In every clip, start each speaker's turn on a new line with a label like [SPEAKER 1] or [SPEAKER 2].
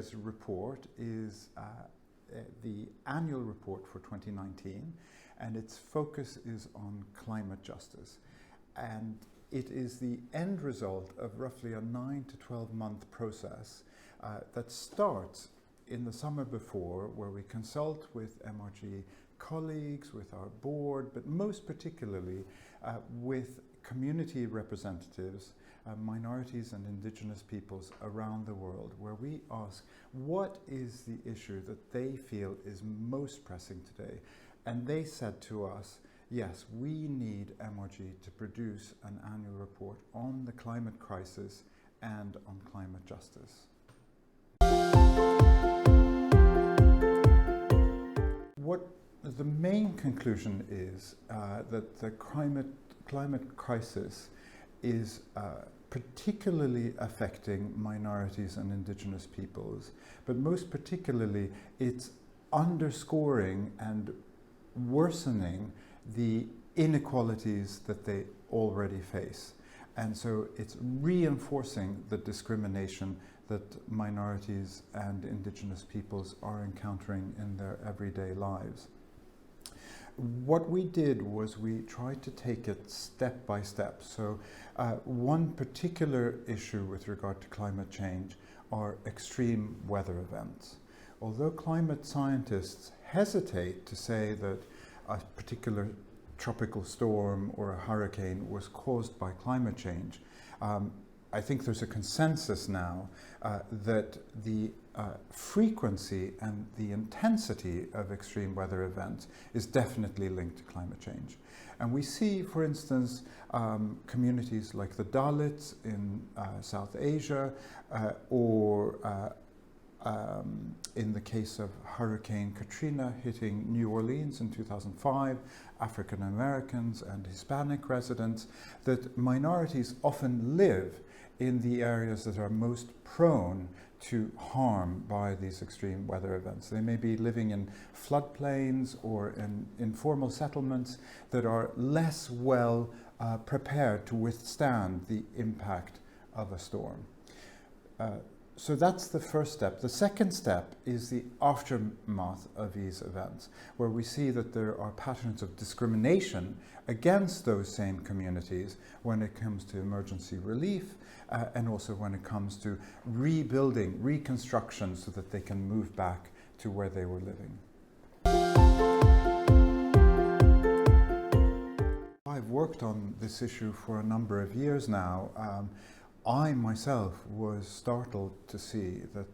[SPEAKER 1] year's report is the annual report for 2019, and its focus is on climate justice. And it is the end result of roughly a 9 to 12 month process that starts in the summer before, where we consult with MRG colleagues, with our board, but most particularly with community representatives, minorities and indigenous peoples around the world, where we ask what is the issue that they feel is most pressing today. And they said to us, yes, we need MRG to produce an annual report on the climate crisis and on climate justice. What the main conclusion is that the climate crisis is particularly affecting minorities and indigenous peoples, but most particularly it's underscoring and worsening the inequalities that they already face. And so it's reinforcing the discrimination that minorities and indigenous peoples are encountering in their everyday lives. What we did was we tried to take it step by step. So one particular issue with regard to climate change are extreme weather events. Although climate scientists hesitate to say that a particular tropical storm or a hurricane was caused by climate change, I think there's a consensus now that the frequency and the intensity of extreme weather events is definitely linked to climate change. And we see, for instance, communities like the Dalits in South Asia, or in the case of Hurricane Katrina hitting New Orleans in 2005, African Americans and Hispanic residents, that minorities often live in the areas that are most prone to harm by these extreme weather events. They may be living in floodplains or in informal settlements that are less well prepared to withstand the impact of a storm. So that's the first step. The second step is the aftermath of these events, where we see that there are patterns of discrimination against those same communities when it comes to emergency relief, and also when it comes to rebuilding, reconstruction, so that they can move back to where they were living. I've worked on this issue for a number of years now. I myself was startled to see that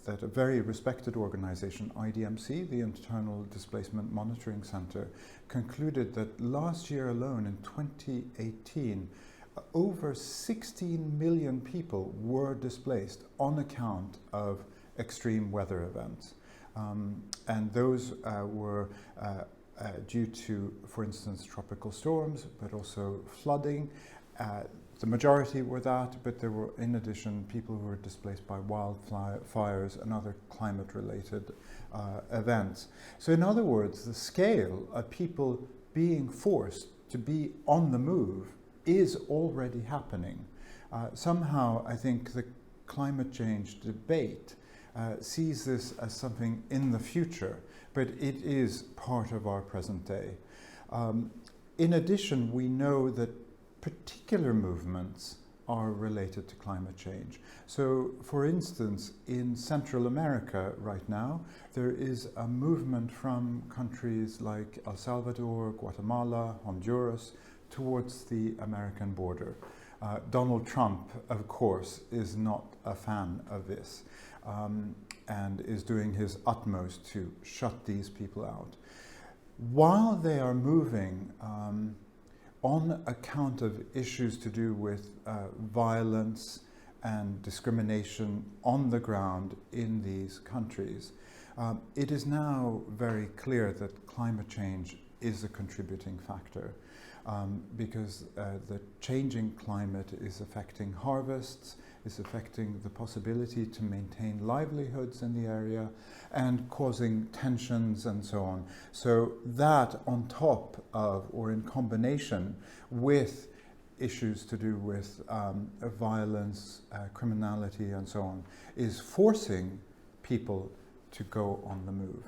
[SPEAKER 1] that a very respected organization, IDMC, the Internal Displacement Monitoring Center, concluded that last year alone, in 2018, over 16 million people were displaced on account of extreme weather events. And those were due to, for instance, tropical storms, but also flooding. The majority were that, but there were, in addition, people who were displaced by wildfires and other climate-related events. So in other words, the scale of people being forced to be on the move is already happening. Somehow, I think the climate change debate sees this as something in the future, but it is part of our present day. In addition, we know that particular movements are related to climate change. So, for instance, in Central America right now, there is a movement from countries like El Salvador, Guatemala, Honduras, towards the American border. Donald Trump, of course, is not a fan of this, and is doing his utmost to shut these people out. While they are moving on account of issues to do with violence and discrimination on the ground in these countries, it is now very clear that climate change is a contributing factor, because the changing climate is affecting harvests, is affecting the possibility to maintain livelihoods in the area, and causing tensions and so on. So that, on top of, or in combination with issues to do with violence, criminality, and so on, is forcing people to go on the move.